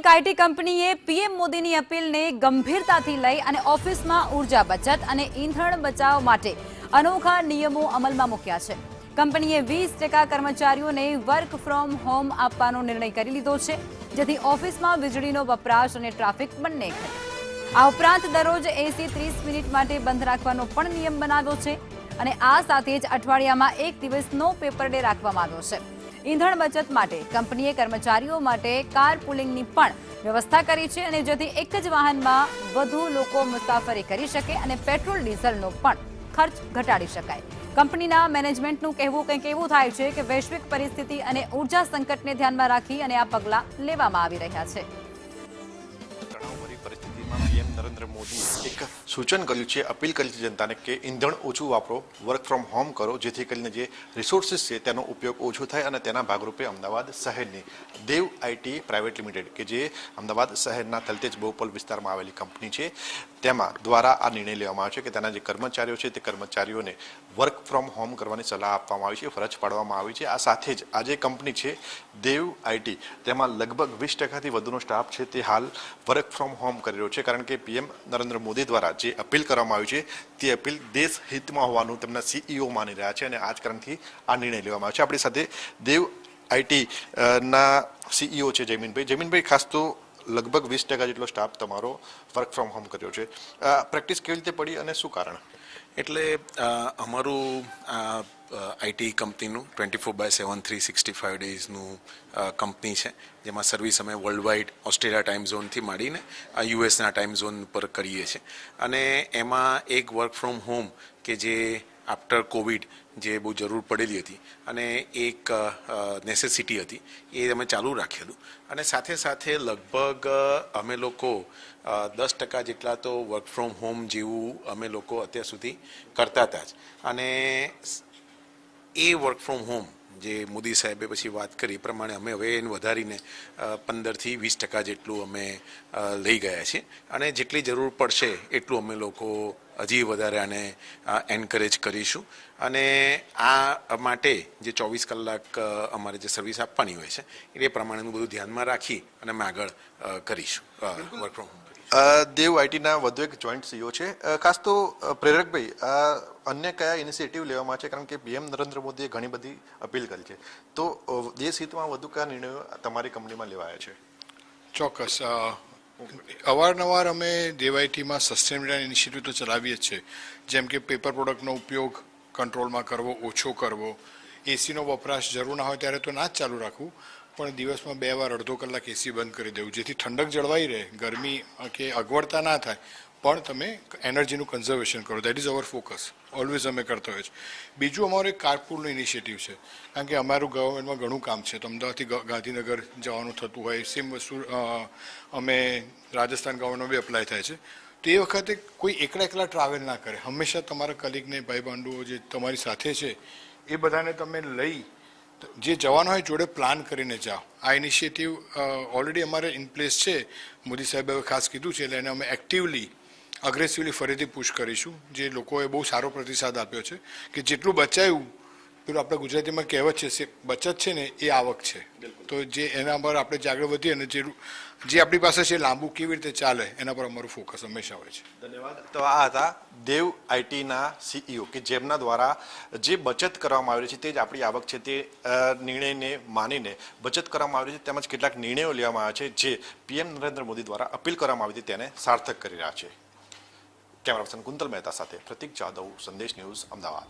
એક આઈટી કંપનીએ પીએમ મોદીની અપીલને ગંભીરતાથી લઈ અને ઓફિસમાં ઉર્જા બચત અને ઈંધણ બચાવ માટે અનોખા નિયમો અમલમાં મૂક્યા છે. કંપનીએ 20% કર્મચારીઓને વર્ક ફ્રોમ હોમ આપવાનો નિર્ણય કરી લીધો છે, જેથી ઓફિસમાં વીજળીનો વપરાશ અને ટ્રાફિક બંને ઘટે. આ ઉપરાંત દરરોજ એસી 30 મિનિટ માટે બંધ રાખવાનો પણ નિયમ બનાવ્યો છે અને આ સાથે જ અઠવાડિયામાં એક દિવસ નો પેપર ડે રાખવામાં આવ્યો છે. ઈંધણ બચત માટે કંપનીએ કર્મચારીઓ માટે કાર પુલિંગની પણ વ્યવસ્થા કરી છે અને જેથી એક જ વાહનમાં વધુ લોકો મુસાફરી કરી શકે અને પેટ્રોલ ડીઝલનો પણ ખર્ચ ઘટાડી શકાય. કંપનીના મેનેજમેન્ટનું કહેવું કંઈક એવું થાય છે કે વૈશ્વિક પરિસ્થિતિ અને ઉર્જા સંકટને ધ્યાનમાં રાખી અને આ પગલાં લેવામાં આવી રહ્યા છે. પીએમ નરેન્દ્ર મોદી એક સૂચન કર્યું છે, અપીલ કરી છે જનતાને કે ઈંધણ ઓછું વાપરો, વર્ક ફ્રોમ હોમ કરો, જેથી કરીને જે રિસોર્સિસ છે તેનો ઉપયોગ ઓછો થાય અને તેના ભાગરૂપે અમદાવાદ શહેરની દેવ આઈટી પ્રાઇવેટ લિમિટેડ કે જે અમદાવાદ શહેરના થલતેજ બહુપલ વિસ્તારમાં આવેલી કંપની છે તેમાં દ્વારા આ નિર્ણય લેવામાં આવ્યો છે કે તેના જે કર્મચારીઓ છે તે કર્મચારીઓને વર્ક ફ્રોમ હોમ કરવાની સલાહ આપવામાં આવી છે, ફરજ પાડવામાં આવી છે. આ સાથે જ આ જે કંપની છે દેવ આઈટી તેમાં લગભગ 20%થી વધુનો સ્ટાફ છે તે હાલ વર્ક ફ્રોમ હોમ કરી રહ્યો છે, કારણ કે પીએમ નરેન્દ્ર મોદી દ્વારા જે અપીલ કરવામાં આવી છે તે અપીલ દેશ હિતમાં હોવાનું તેમના સીઈઓ માની રહ્યા છે અને આ જ કારણથી આ નિર્ણય લેવામાં આવ્યો છે. આપણી સાથે દેવ આઈટી ના સીઈઓ છે જયમીનભાઈ. ખાસ તો લગભગ 20% જેટલો સ્ટાફ તમારો વર્ક ફ્રોમ હોમ કર્યો છે. પ્રેક્ટિસ કેવી રીતે પડી અને શું કારણ? એટલે અમારું આઈટી કંપનીનું 24/7 365 ડેઝનું કંપની છે, જેમાં સર્વિસ અમે વર્લ્ડ વાઇડ ઓસ્ટ્રેલિયા ટાઈમ ઝોનથી માંડીને યુએસના ટાઈમ ઝોન પર કરીએ છીએ. અને એમાં એક વર્ક ફ્રોમ હોમ કે જે આફ્ટર કોવિડ જે બહુ જરૂર પડેલી હતી અને એક નેસેસિટી હતી એ અમે ચાલુ રાખેલું. અને સાથે સાથે લગભગ અમે લોકો 10% જેટલા તો વર્ક ફ્રોમ હોમ જેવું અમે લોકો અત્યાર સુધી કરતા હતા જ. અને એ વર્ક ફ્રોમ હોમ જે મોદી સાહેબે પછી વાત કરી એ પ્રમાણે અમે હવે એને વધારીને 15થી 20% જેટલું અમે લઈ ગયા છીએ અને જેટલી જરૂર પડશે એટલું અમે લોકો હજી વધારે આને એન્કરેજ કરીશું. અને આ માટે જે 24 કલાક અમારે જે સર્વિસ આપવાની હોય છે એ પ્રમાણેનું બધું ધ્યાનમાં રાખી અને અમે આગળ કરીશું વર્ક ફ્રોમ હોમ. દેવ આઈટીના વધુ એક જોઈન્ટ સીઈઓ છે. ખાસ તો પ્રેરકભાઈ, અન્ય કયા ઇનિશિયેટિવ લેવામાં છે, કારણ કે પીએમ નરેન્દ્ર મોદીએ ઘણી બધી અપીલ કરી છે, તો દેશ હિતમાં વધુ કયા નિર્ણયો તમારી કંપનીમાં લેવાયા છે? ચોક્કસ. અવારનવાર અમે દેવ આઈટીમાં સસ્ટેનેબિલિટી ઇનિશિયેટિવ તો ચલાવીએ જ છે, જેમ કે પેપર પ્રોડક્ટનો ઉપયોગ કંટ્રોલમાં કરવો, ઓછો કરવો, એસીનો વપરાશ જરૂર ના હોય ત્યારે તો ના જ ચાલુ રાખવું, પણ દિવસમાં 2 વાર અડધો કલાક એસી બંધ કરી દેવું, જેથી ઠંડક જળવાઈ રહે, ગરમી કે અગવડતા ના થાય, પણ તમે એનર્જીનું કન્ઝર્વેશન કરો. That is our focus, always અમે કરતા હોય છે. બીજું અમારું એક કારપૂલનું ઇનિશિયેટિવ છે, કારણ કે અમારું ગવર્મેન્ટમાં ઘણું કામ છે, તો અમદાવાદથી ગાંધીનગર જવાનું થતું હોય, સેમ વસ્તુ અમે રાજસ્થાન ગવર્મેન્ટમાં બી એપ્લાય થાય છે. તો એ વખતે કોઈ એકલા ટ્રાવેલ ના કરે, હંમેશા તમારા કલીગને, ભાઈ બાંધુઓ જે તમારી સાથે છે એ બધાને તમે લઈ જે જવાનું હોય જોડે પ્લાન કરીને જાઓ. આ ઇનિશિયેટિવ ઓલરેડી અમારે ઇન પ્લેસ છે, મોદી સાહેબે હવે ખાસ કીધું છે, એટલે એને અમે એક્ટિવલી અગ્રેસિવલી ફરીથી પુશ કરીશું. જે લોકોએ બહુ સારો પ્રતિસાદ આપ્યો છે કે જેટલું બચાવ્યું, પેલું આપણે ગુજરાતીમાં કહેવત છે, બચત છે ને એ આવક છે, તો જે એના પર આપણે જે આગળ વધીએ અને જે આપણી પાસે છે લાંબુ કેવી રીતે ચાલે એના પર અમારું ફોકસ હંમેશા હોય છે. ધન્યવાદ. તો આ હતા દેવ આઈટીના સીઈઓ કે જેમના દ્વારા જે બચત કરવામાં આવી છે તે જ આપણી આવક છે તે નિર્ણયને માનીને બચત કરવામાં આવી છે, તેમજ કેટલાક નિર્ણયો લેવામાં આવ્યા છે જે પીએમ નરેન્દ્ર મોદી દ્વારા અપીલ કરવામાં આવી હતી તેને સાર્થક કરી રહ્યા છે. કેમેરા પર્સન કુંતલ મહેતા સાથે પ્રતિક જાદવ, સંદેશ ન્યૂઝ, અમદાવાદ.